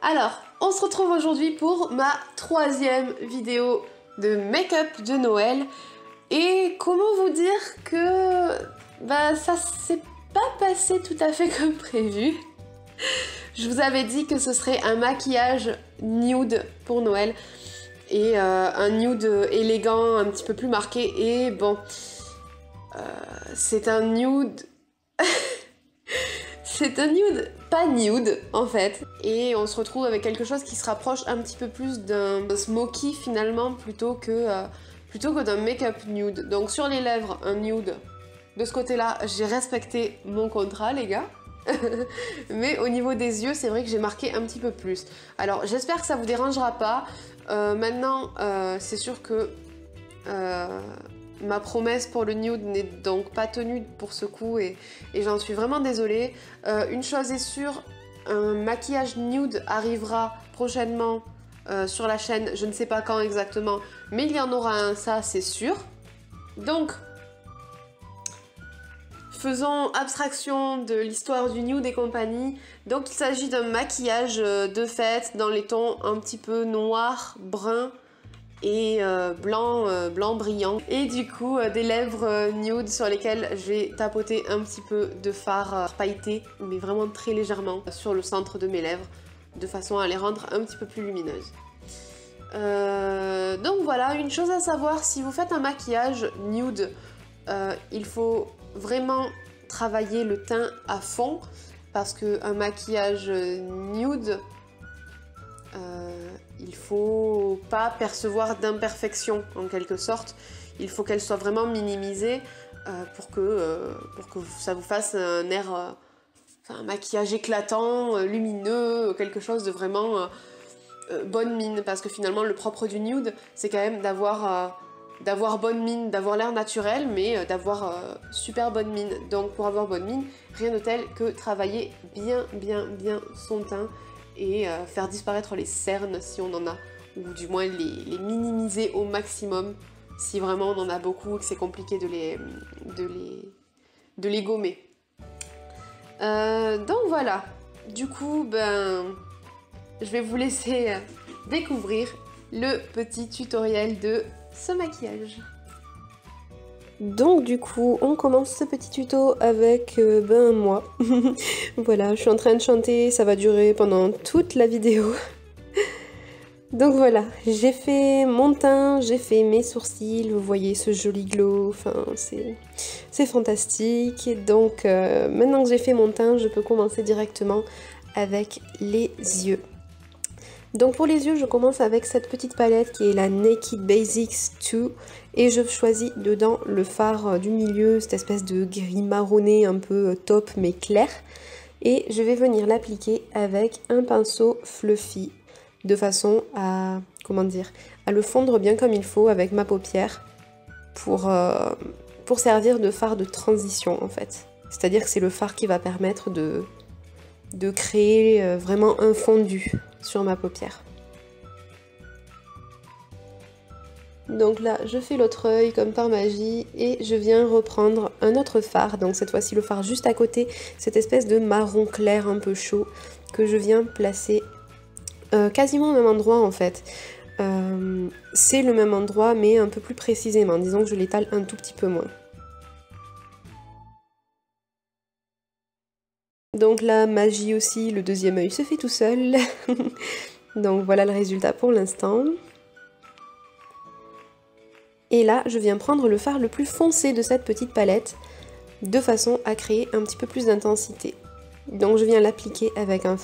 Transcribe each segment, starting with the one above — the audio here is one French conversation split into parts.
Alors, on se retrouve aujourd'hui pour ma troisième vidéo de make-up de Noël. Et comment vous dire que ça s'est pas passé tout à fait comme prévu. Je vous avais dit que ce serait un maquillage nude pour Noël. Et un nude élégant, un petit peu plus marqué. Et bon, c'est un nude... C'est un nude, pas nude en fait. Et on se retrouve avec quelque chose qui se rapproche un petit peu plus d'un smoky finalement plutôt que d'un make-up nude. Donc sur les lèvres, un nude. De ce côté-là, j'ai respecté mon contrat les gars. Mais au niveau des yeux, c'est vrai que j'ai marqué un petit peu plus. Alors j'espère que ça vous dérangera pas. Maintenant, c'est sûr que... ma promesse pour le nude n'est donc pas tenue pour ce coup et j'en suis vraiment désolée. Une chose est sûre, un maquillage nude arrivera prochainement sur la chaîne, je ne sais pas quand exactement, mais il y en aura un, ça c'est sûr. Donc, faisons abstraction de l'histoire du nude et compagnie. Donc il s'agit d'un maquillage de fête dans les tons un petit peu noir, brun, et blanc brillant, et du coup des lèvres nude sur lesquelles j'ai tapoté un petit peu de fard pailleté, mais vraiment très légèrement sur le centre de mes lèvres, de façon à les rendre un petit peu plus lumineuses. Donc voilà, une chose à savoir, si vous faites un maquillage nude, il faut vraiment travailler le teint à fond, parce qu'un maquillage nude, il faut pas percevoir d'imperfection en quelque sorte, il faut qu'elle soit vraiment minimisée pour que ça vous fasse un air, un maquillage éclatant, lumineux, quelque chose de vraiment bonne mine, parce que finalement le propre du nude c'est quand même d'avoir bonne mine, d'avoir l'air naturel mais d'avoir super bonne mine. Donc pour avoir bonne mine, rien de tel que travailler bien son teint et faire disparaître les cernes si on en a, ou du moins les minimiser au maximum si vraiment on en a beaucoup et que c'est compliqué de les gommer. Donc voilà, du coup je vais vous laisser découvrir le petit tutoriel de ce maquillage. Donc du coup, on commence ce petit tuto avec moi. Voilà, je suis en train de chanter, ça va durer pendant toute la vidéo. Donc voilà, j'ai fait mon teint, j'ai fait mes sourcils, vous voyez ce joli glow, enfin c'est fantastique. Et donc maintenant que j'ai fait mon teint, je peux commencer directement avec les yeux. Donc pour les yeux, je commence avec cette petite palette qui est la Naked Basics 2 et je choisis dedans le fard du milieu, cette espèce de gris marronné un peu taupe mais clair. Et je vais venir l'appliquer avec un pinceau fluffy de façon à, à le fondre bien comme il faut avec ma paupière pour servir de fard de transition en fait. C'est-à-dire que c'est le fard qui va permettre de créer vraiment un fondu sur ma paupière. Donc là, je fais l'autre œil comme par magie et je viens reprendre un autre fard. Donc cette fois-ci, le fard juste à côté, cette espèce de marron clair un peu chaud que je viens placer quasiment au même endroit en fait. C'est le même endroit mais un peu plus précisément. Disons que je l'étale un tout petit peu moins. Donc la magie aussi, le deuxième œil se fait tout seul. Donc voilà le résultat pour l'instant. Et là, je viens prendre le fard le plus foncé de cette petite palette de façon à créer un petit peu plus d'intensité. Donc je viens l'appliquer avec un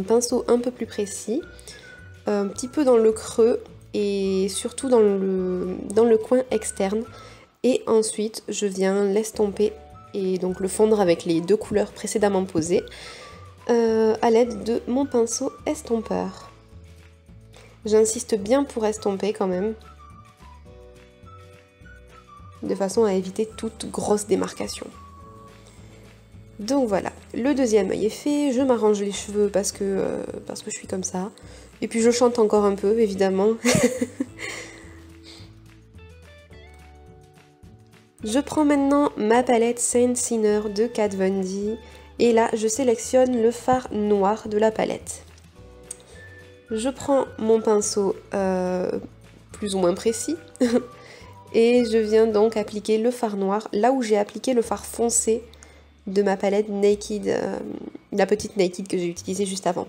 pinceau un peu plus précis, un petit peu dans le creux et surtout dans le coin externe. Et ensuite, je viens l'estomper et donc le fondre avec les deux couleurs précédemment posées à l'aide de mon pinceau estompeur. J'insiste bien pour estomper quand même, de façon à éviter toute grosse démarcation. Donc voilà, le deuxième œil est fait, je m'arrange les cheveux parce que je suis comme ça. Et puis je chante encore un peu, évidemment. Je prends maintenant ma palette Saint Sinner de Kat Von D Et là, je sélectionne le fard noir de la palette. Je prends mon pinceau plus ou moins précis et je viens donc appliquer le fard noir là où j'ai appliqué le fard foncé de ma palette Naked, la petite Naked que j'ai utilisée juste avant.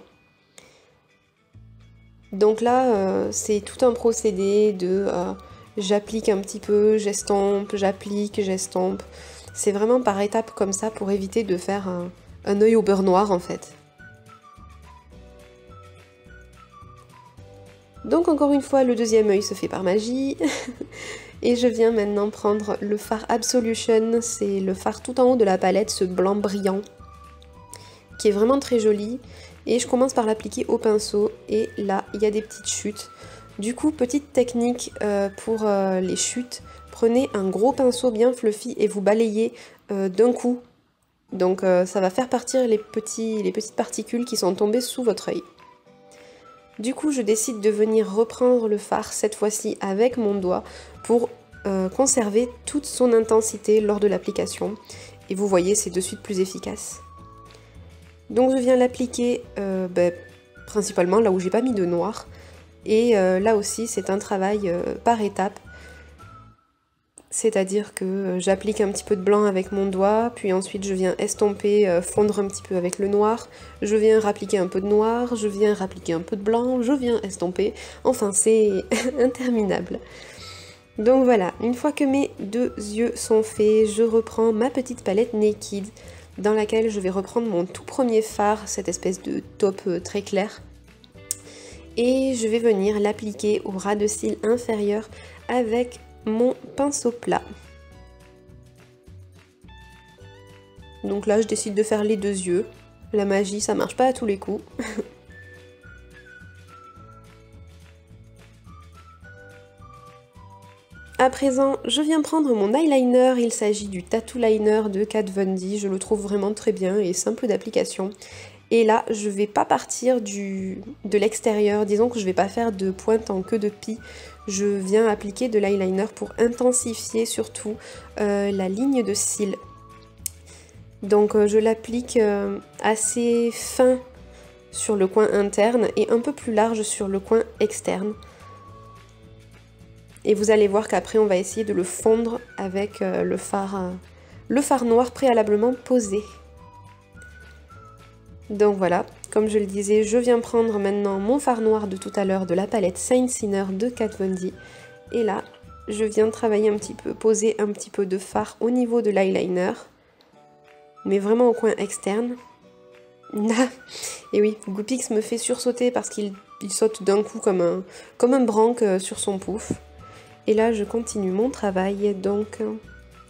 Donc là, c'est tout un procédé de j'applique un petit peu, j'estompe, j'applique, j'estompe. C'est vraiment par étapes comme ça pour éviter de faire un œil au beurre noir en fait. Donc encore une fois, le deuxième œil se fait par magie. Et je viens maintenant prendre le fard Absolution, c'est le fard tout en haut de la palette, ce blanc brillant, qui est vraiment très joli. Et je commence par l'appliquer au pinceau, et là, il y a des petites chutes. Du coup, petite technique pour les chutes, prenez un gros pinceau bien fluffy et vous balayez d'un coup. Donc ça va faire partir les petites particules qui sont tombées sous votre œil. Du coup, je décide de venir reprendre le fard, cette fois-ci avec mon doigt, pour conserver toute son intensité lors de l'application. Et vous voyez, c'est de suite plus efficace. Donc je viens l'appliquer principalement là où j'ai pas mis de noir. Et là aussi, c'est un travail par étapes. C'est-à-dire que j'applique un petit peu de blanc avec mon doigt, puis ensuite je viens estomper, fondre un petit peu avec le noir, je viens rappliquer un peu de noir, je viens rappliquer un peu de blanc, je viens estomper, enfin c'est interminable. Donc voilà, une fois que mes deux yeux sont faits, je reprends ma petite palette Naked, dans laquelle je vais reprendre mon tout premier fard, cette espèce de taupe très clair. Et je vais venir l'appliquer au ras de cils inférieur avec mon pinceau plat. Donc là je décide de faire les deux yeux. La magie ça marche pas à tous les coups. À présent je viens prendre mon eyeliner, il s'agit du Tattoo Liner de Kat Von D, je le trouve vraiment très bien et simple d'application. Et là, je vais pas partir de l'extérieur, disons que je vais pas faire de pointe en queue de pie. Je viens appliquer de l'eyeliner pour intensifier surtout la ligne de cils. Donc je l'applique assez fin sur le coin interne et un peu plus large sur le coin externe. Et vous allez voir qu'après on va essayer de le fondre avec le fard noir préalablement posé. Donc voilà, comme je le disais, je viens prendre maintenant mon fard noir de tout à l'heure de la palette Saint Sinner de Kat Von D. Et là, je viens travailler un petit peu, poser un petit peu de fard au niveau de l'eyeliner, mais vraiment au coin externe. Là, et oui, Goopix me fait sursauter parce qu'il saute d'un coup comme un branque sur son pouf. Et là, je continue mon travail, donc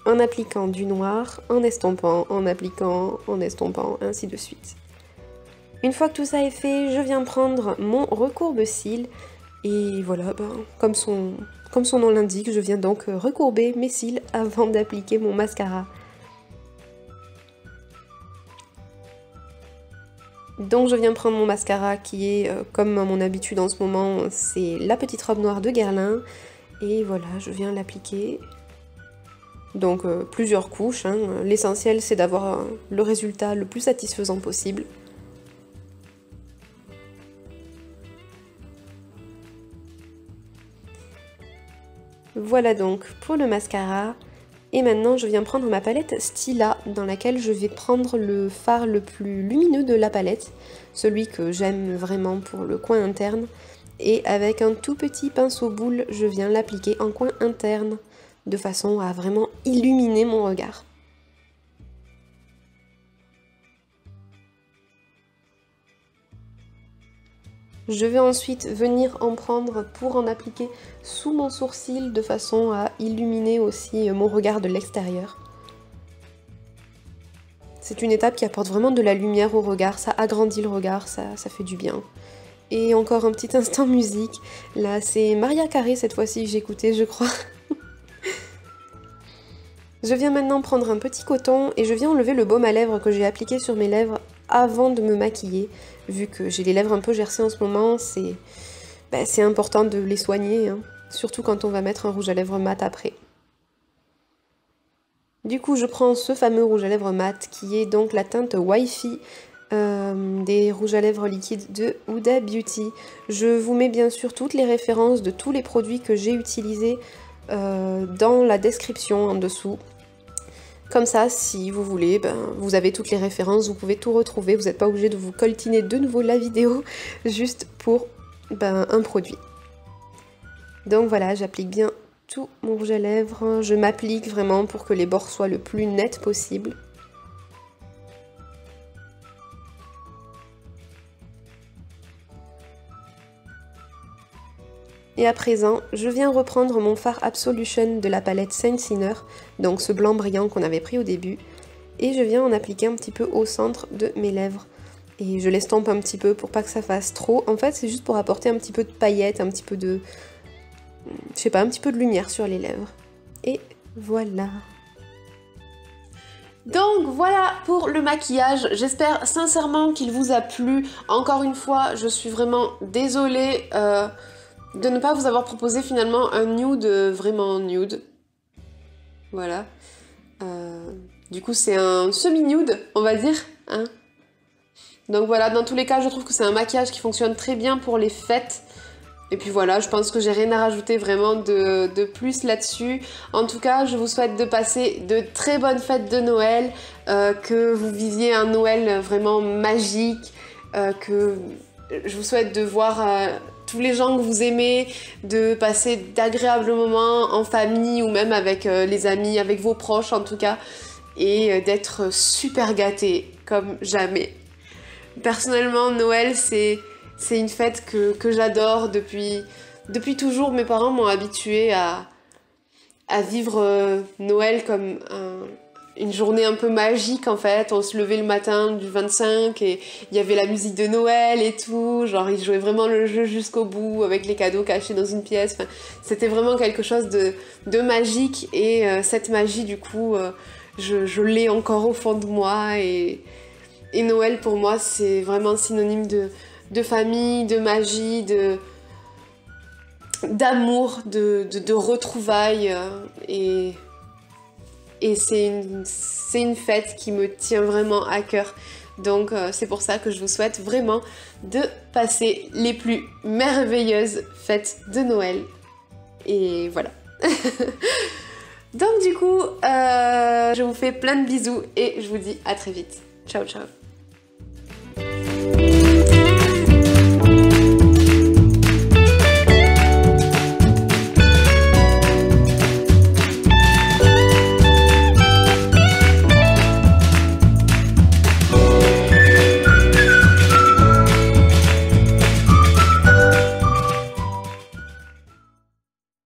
en appliquant du noir, en estompant, en appliquant, en estompant, ainsi de suite. Une fois que tout ça est fait, je viens prendre mon recourbe-cils et voilà, comme son nom l'indique, je viens donc recourber mes cils avant d'appliquer mon mascara. Donc je viens prendre mon mascara qui est, comme à mon habitude en ce moment, c'est la petite robe noire de Guerlain. Et voilà, je viens l'appliquer. Donc plusieurs couches, hein. L'essentiel c'est d'avoir le résultat le plus satisfaisant possible. Voilà donc pour le mascara. Et maintenant je viens prendre ma palette Stila dans laquelle je vais prendre le fard le plus lumineux de la palette, celui que j'aime vraiment pour le coin interne. Et avec un tout petit pinceau boule, je viens l'appliquer en coin interne de façon à vraiment illuminer mon regard. Je vais ensuite venir en prendre pour en appliquer sous mon sourcil de façon à illuminer aussi mon regard de l'extérieur. C'est une étape qui apporte vraiment de la lumière au regard, ça agrandit le regard, ça fait du bien. Et encore un petit instant musique, là c'est Maria Carey cette fois-ci que j'écoutais je crois. Je viens maintenant prendre un petit coton et je viens enlever le baume à lèvres que j'ai appliqué sur mes lèvres avant de me maquiller. Vu que j'ai les lèvres un peu gercées en ce moment, c'est important de les soigner, hein. Surtout quand on va mettre un rouge à lèvres mat après. Du coup, je prends ce fameux rouge à lèvres mat qui est donc la teinte Wi-Fi des rouges à lèvres liquides de Huda Beauty. Je vous mets bien sûr toutes les références de tous les produits que j'ai utilisés dans la description en dessous. Comme ça, si vous voulez, vous avez toutes les références, vous pouvez tout retrouver, vous n'êtes pas obligé de vous coltiner de nouveau la vidéo juste pour un produit. Donc voilà, j'applique bien tout mon rouge à lèvres, je m'applique vraiment pour que les bords soient le plus nets possible. Et à présent, je viens reprendre mon fard Absolution de la palette Saint Sinner, donc ce blanc brillant qu'on avait pris au début, et je viens en appliquer un petit peu au centre de mes lèvres. Et je l'estompe un petit peu pour pas que ça fasse trop. En fait, c'est juste pour apporter un petit peu de paillettes, un petit peu de... je sais pas, un petit peu de lumière sur les lèvres. Et voilà. Donc voilà pour le maquillage, j'espère sincèrement qu'il vous a plu. Encore une fois, je suis vraiment désolée de ne pas vous avoir proposé finalement un nude vraiment nude. Voilà. Du coup c'est un semi-nude, on va dire. Hein. Donc voilà, dans tous les cas je trouve que c'est un maquillage qui fonctionne très bien pour les fêtes. Et puis voilà, je pense que j'ai rien à rajouter vraiment de plus là-dessus. En tout cas, je vous souhaite de passer de très bonnes fêtes de Noël, que vous viviez un Noël vraiment magique, que je vous souhaite de voir tous les gens que vous aimez, de passer d'agréables moments en famille ou même avec les amis, avec vos proches en tout cas, et d'être super gâtés comme jamais. Personnellement, Noël, c'est une fête que j'adore depuis toujours. Mes parents m'ont habituée à vivre Noël comme une journée un peu magique en fait. On se levait le matin du 25 et il y avait la musique de Noël et tout. Genre ils jouaient vraiment le jeu jusqu'au bout avec les cadeaux cachés dans une pièce. Enfin, c'était vraiment quelque chose de magique et cette magie du coup je l'ai encore au fond de moi et Noël pour moi c'est vraiment synonyme de famille, de magie, d'amour, de retrouvailles et c'est une fête qui me tient vraiment à cœur. Donc c'est pour ça que je vous souhaite vraiment de passer les plus merveilleuses fêtes de Noël. Et voilà. Donc du coup, je vous fais plein de bisous et je vous dis à très vite. Ciao ciao.